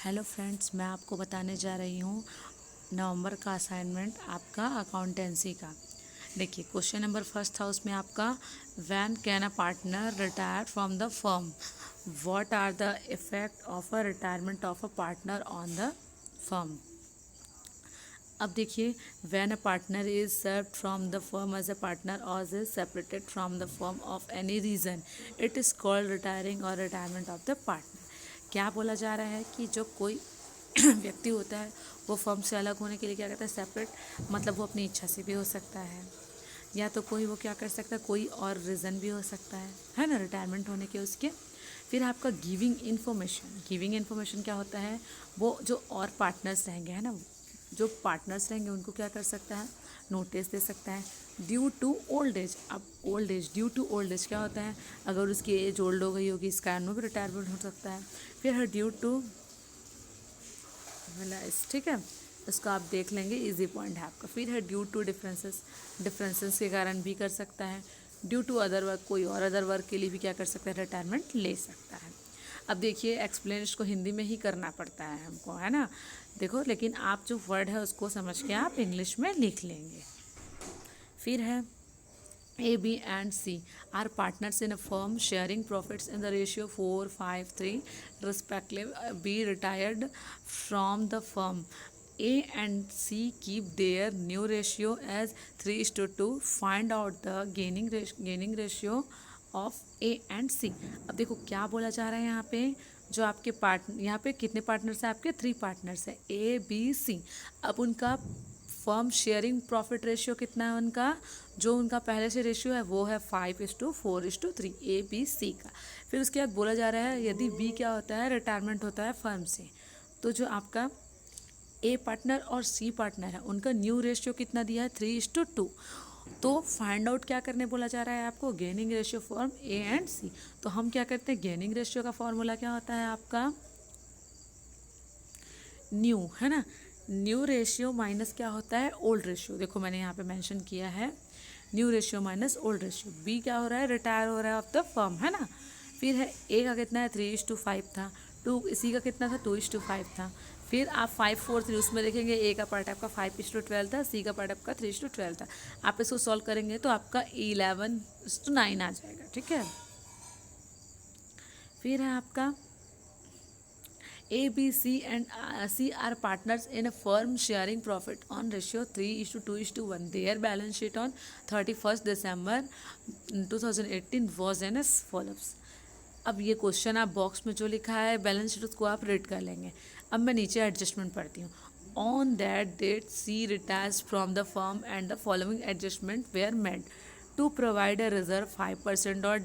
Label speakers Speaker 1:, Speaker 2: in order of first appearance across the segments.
Speaker 1: Hello friends, मैं आपको बताने जा रही हूँ नवंबर का असाइनमेंट आपका अकाउंटेंसी का। देखिए, क्वेश्चन नंबर फर्स्ट था उसमें आपका when can a partner retire from the firm, what are the effect of a retirement of a partner on the firm. अब देखिए, when a partner is served from the firm as a partner और is separated from the firm of any reason, it is called retiring और retirement of the partner. क्या बोला जा रहा है कि जो कोई व्यक्ति होता है वो फर्म से अलग होने के लिए क्या करता है, सेपरेट, मतलब वो अपनी इच्छा से भी हो सकता है, या तो कोई वो क्या कर सकता है, कोई और रीज़न भी हो सकता है ना, रिटायरमेंट होने के उसके। फिर आपका गिविंग इन्फॉर्मेशन क्या होता है, वो जो और पार्टनर्स रहेंगे, है ना, जो पार्टनर्स रहेंगे उनको क्या कर सकता है, नोटिस दे सकता है। ड्यू टू ओल्ड एज, अब old age, due to old age क्या होता है, अगर उसकी एज ओल्ड हो गई होगी इस कारण में भी रिटायरमेंट हो सकता है। फिर है ड्यू टू रिलाइज, ठीक है, इसको आप देख लेंगे, इजी पॉइंट है आपका। फिर है ड्यू टू डिफरेंसेस के कारण भी कर सकता है। ड्यू टू अदर वर्क, कोई और अदर वर्क के लिए भी क्या कर सकता है, रिटायरमेंट ले सकता है। अब देखिए, एक्सप्लेन इसको हिंदी में ही करना पड़ता है हमको, है ना, देखो, लेकिन आप जो वर्ड है उसको समझ के आप इंग्लिश में लिख लेंगे। फिर है A, B and C are partners in a firm sharing profits in the ratio 4-5-3 respectively. B retired from the firm. A and C keep their new ratio as 3:2. Find out the gaining ratio of A and C. अब देखो क्या बोला जा रहा है यहाँ पे, जो आपके यहाँ पे कितने पार्टनर्स हैं, आपके 3 पार्टनर्स हैं, A, B, C। अब उनका फर्म शेयरिंग प्रॉफिट रेशियो कितना है उनका, जो उनका पहले से रेशियो है वो है 5:4:3, ABC का। फिर उसके बाद बोला जा रहा है यदि B क्या होता है, रिटायरमेंट होता है फर्म से, तो जो आपका A पार्टनर और C पार्टनर है उनका न्यू रेशियो कितना दिया है, 3:2। तो फाइंड आउट क्या करने बोला जा रहा है आपको, gaining ratio form A and C। तो हम क्या करते हैं, गेनिंग रेशियो का फॉर्मूला क्या होता है आपका, न्यू, है ना, न्यू रेशियो माइनस क्या होता है, ओल्ड रेशियो। देखो मैंने यहाँ पे मेंशन किया है, new ratio minus old ratio. B क्या हो रहा है, रिटायर हो रहा है ऑफ द फर्म, है ना। फिर है ए का कितना है, 3:5 था। टू, इसी का कितना था, 2:5 था। फिर आप 5-4-3 उसमें देखेंगे, ए का पार्ट आपका 5:12 था, सी का पार्ट आपका 3:12 था। आप इसको सॉल्व करेंगे तो आपका 11:9 आ जाएगा, ठीक है। फिर है आपका A, B, C and C are partners in a firm sharing profit on ratio 3:2:1. Their balance sheet on 31st December 2018 was as follows. अब ये क्वेश्चन आप बॉक्स में जो लिखा है बैलेंस शीट उसको आप रीड कर लेंगे। अब मैं नीचे एडजस्टमेंट पढ़ती हूँ। On that date C retires from the firm and the following adjustment were made to provide a reserve 5% or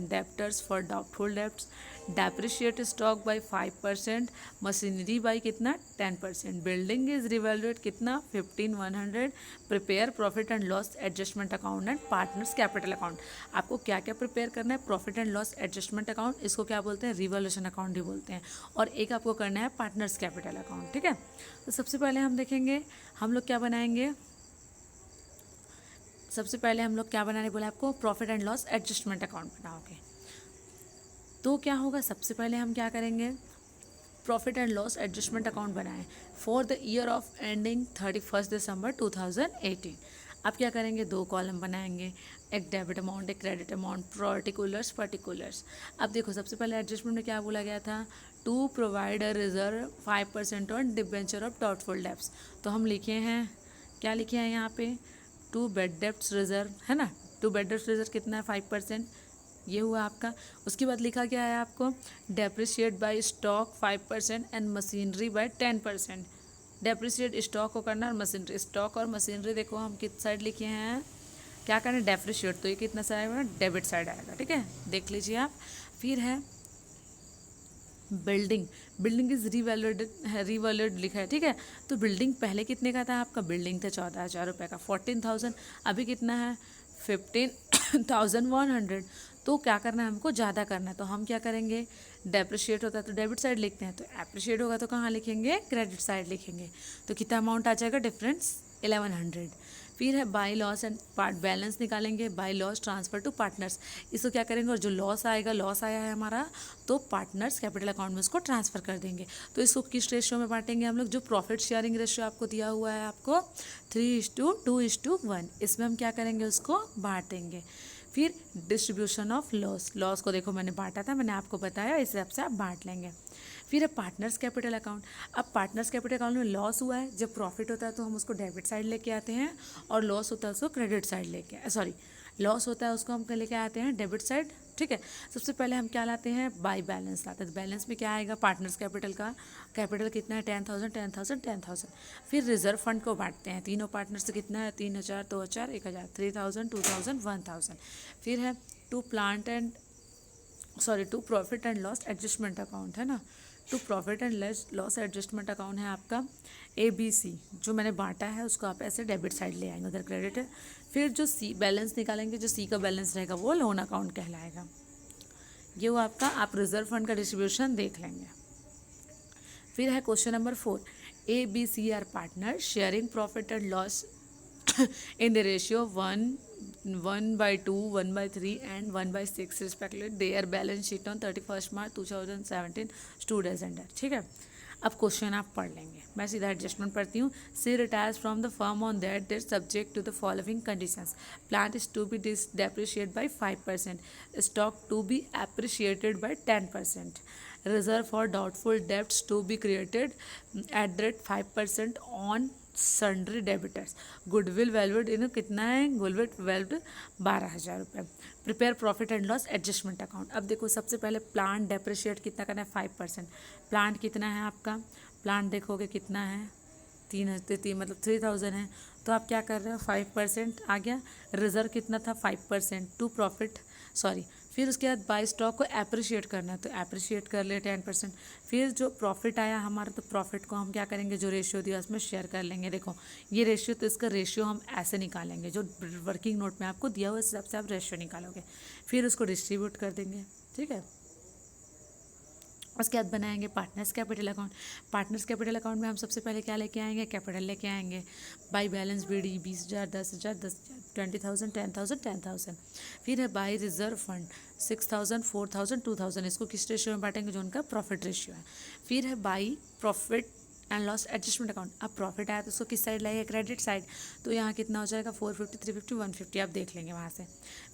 Speaker 1: debtors for doubtful debts, depreciate stock by 5%, machinery by कितना 10%, building is revalued कितना 15,100, prepare profit and loss adjustment account and partners capital account। आपको क्या क्या prepare करना है, profit and loss adjustment account, इसको क्या बोलते हैं, रिवॉल्यूशन अकाउंट भी बोलते हैं, और एक आपको करना है पार्टनर्स कैपिटल अकाउंट, ठीक है। तो सबसे पहले हम देखेंगे हम लोग क्या बनाएंगे, सबसे पहले हम लोग क्या बनाने बोले आपको, profit and loss adjustment account बनाओगे। तो क्या होगा, सबसे पहले हम क्या करेंगे, profit and loss adjustment account बनाएं for the year of ending 31 December 2018। अब क्या करेंगे, 2 कॉलम बनाएंगे, एक डेबिट अमाउंट, एक क्रेडिट अमाउंट, पर्टिकुलर्स। अब देखो सबसे पहले एडजस्टमेंट में क्या बोला गया था, to provide a reserve 5% on debenture of doubtful debts. तो हम लिखे हैं, क्या लिखे हैं यहाँ पे, टू बेड डेप्ट रिजर्व, है ना, टू बेड डेप्ट रिजर्व कितना है, 5%, ये हुआ आपका। उसके बाद लिखा क्या है आपको, depreciate by stock 5% and machinery by 10%। Depreciate stock को करना और मशीनरी, स्टॉक और मशीनरी देखो हम किस साइड लिखे हैं, क्या करना है, डेप्रिशिएट, तो ये कितना साइड आएगा, डेबिट साइड आएगा, ठीक है, देख लीजिए आप। फिर है बिल्डिंग इज रिवैल्यूड लिखा है, ठीक है। तो बिल्डिंग पहले कितने का था आपका, बिल्डिंग था 14,000 रुपये का, 14,000, अभी कितना है 15,100। तो क्या करना है हमको, ज़्यादा करना है, तो हम क्या करेंगे, डेप्रिशिएट होता है तो डेबिट साइड लिखते हैं, तो एप्रिशिएट होगा तो कहाँ लिखेंगे, क्रेडिट साइड लिखेंगे। तो कितना अमाउंट आ जाएगा, डिफरेंस 1100। फिर है by loss and part balance निकालेंगे, by loss transfer to partners. इसको क्या करेंगे, और जो लॉस आएगा, लॉस आया है हमारा, तो पार्टनर्स कैपिटल अकाउंट में उसको ट्रांसफर कर देंगे। तो इसको किस रेशियो में बांटेंगे हम लोग, जो प्रॉफिट शेयरिंग रेशियो आपको दिया हुआ है आपको 3:2:1, इसमें हम क्या करेंगे, उसको बांटेंगे। फिर डिस्ट्रीब्यूशन ऑफ लॉस, लॉस को देखो मैंने बांटा था, मैंने आपको बताया, इस हिसाब से आप बांट लेंगे। फिर है पार्टनर्स कैपिटल अकाउंट। अब पार्टनर्स कैपिटल अकाउंट में लॉस हुआ है, जब प्रॉफिट होता है तो हम उसको डेबिट साइड लेके आते हैं, और लॉस होता है उसको क्रेडिट साइड लेके, सॉरी लॉस होता है उसको हम लेके आते हैं डेबिट साइड, ठीक है। सबसे पहले हम क्या लाते हैं, बाई बैलेंस लाते हैं। बैलेंस में क्या आएगा, पार्टनर्स कैपिटल का कैपिटल कितना है, 10,000 10,000 10,000। फिर रिजर्व फंड को बांटते हैं, तीनों पार्टनर से कितना है, 3,000 2,000 1,000, 3,000 2,000 1,000। फिर है to profit and loss adjustment account है ना, to profit and loss adjustment account है आपका ABC, जो मैंने बांटा है उसको आप ऐसे डेबिट साइड ले आएंगे, उधर क्रेडिट है। फिर जो C बैलेंस निकालेंगे, जो C का बैलेंस रहेगा वो लोन अकाउंट कहलाएगा। ये वो आपका, आप रिजर्व फंड का डिस्ट्रीब्यूशन देख लेंगे। फिर है question number 4, ABC are partner sharing profit and loss in the ratio 1:2, 1:3 and 1:6 respectively. Their balance sheet on 31st March 2017 stood as under, ठीक है। अब क्वेश्चन आप पढ़ लेंगे, मैं सीधा एडजस्टमेंट पढ़ती हूँ। She retires from the firm on that date subject to the following conditions, plant is to be depreciated by 5%, stock to be appreciated by 10%, reserve for doubtful debts to be created at the rate 5% on sundry debtors, goodwill valued in कितना है, goodwill valued 12,000 रुपये। Prepare profit and loss adjustment account. अब देखो सबसे पहले plant depreciate कितना करना है, 5%। प्लांट कितना है आपका, प्लांट देखोगे कितना है, 3,000 है, तो आप क्या कर रहे हो, 5% आ गया। रिजर्व कितना था, 5% टू प्रॉफिट, सॉरी। फिर उसके बाद बाई स्टॉक को एप्रिशिएट करना है, तो एप्रिशिएट कर ले 10%। फिर जो प्रॉफिट आया हमारा, तो प्रॉफिट को हम क्या करेंगे, जो रेशियो दिया उसमें शेयर कर लेंगे। देखो ये रेशियो, तो इसका रेशियो हम ऐसे निकालेंगे, जो वर्किंग नोट में आपको दिया हुआ इस हिसाब से आप रेशियो निकालोगे। फिर उसको डिस्ट्रीब्यूट कर देंगे, ठीक है। उसके बाद बनाएंगे partners capital account. Partners capital account में हम सबसे पहले क्या लेके आएंगे, कैपिटल लेके आएंगे। By balance BD 20,000 10,000 10,000 20,000 10,000 10,000। फिर है बाई रिजर्व फंड 6,000 4,000 2,000, इसको किस रेशियो में बांटेंगे, जो उनका प्रॉफिट रेशियो है। फिर है by profit and loss adjustment account. अब प्रॉफिट आया तो उसको किस साइड लाइए, क्रेडिट साइड, तो यहाँ कितना हो जाएगा, 450 350 150, आप देख लेंगे वहाँ से।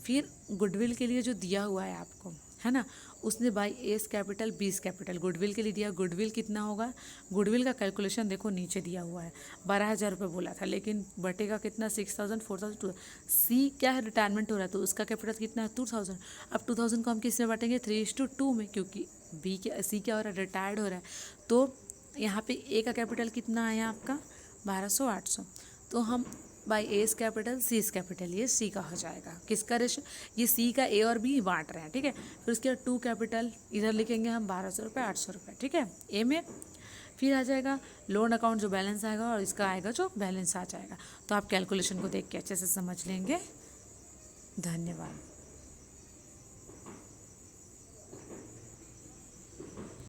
Speaker 1: फिर गुडविल के लिए जो दिया हुआ है आपको, है ना, उसने by S capital 20 capital goodwill के लिए दिया। गुडविल कितना होगा, गुडविल का कैलकुलेशन देखो नीचे दिया हुआ है, 12,000 रुपये बोला था, लेकिन बटेगा कितना, 6,000 4,000 2,000। C क्या है, रिटायरमेंट हो रहा है, तो उसका कैपिटल कितना है, 2,000। अब 2,000 को हम किस में बांटेंगे, 3:2 में, क्योंकि C क्या हो रहा है, रिटायर्ड हो रहा है। तो यहाँ पे A का कैपिटल कितना आया आपका, 1,200 800, तो हम बाई एस कैपिटल सी इस कैपिटल, ये C का हो जाएगा। किसका रेशियो, ये C का A और B बांट रहे हैं, ठीक है। फिर उसके बाद 2 कैपिटल इधर लिखेंगे हम 1,200 रुपये 800 रुपये, ठीक है, A में। फिर आ जाएगा लोन अकाउंट, जो बैलेंस आएगा, और इसका आएगा जो बैलेंस आ जाएगा। तो आप कैलकुलेशन को देख के अच्छे से समझ लेंगे। धन्यवाद।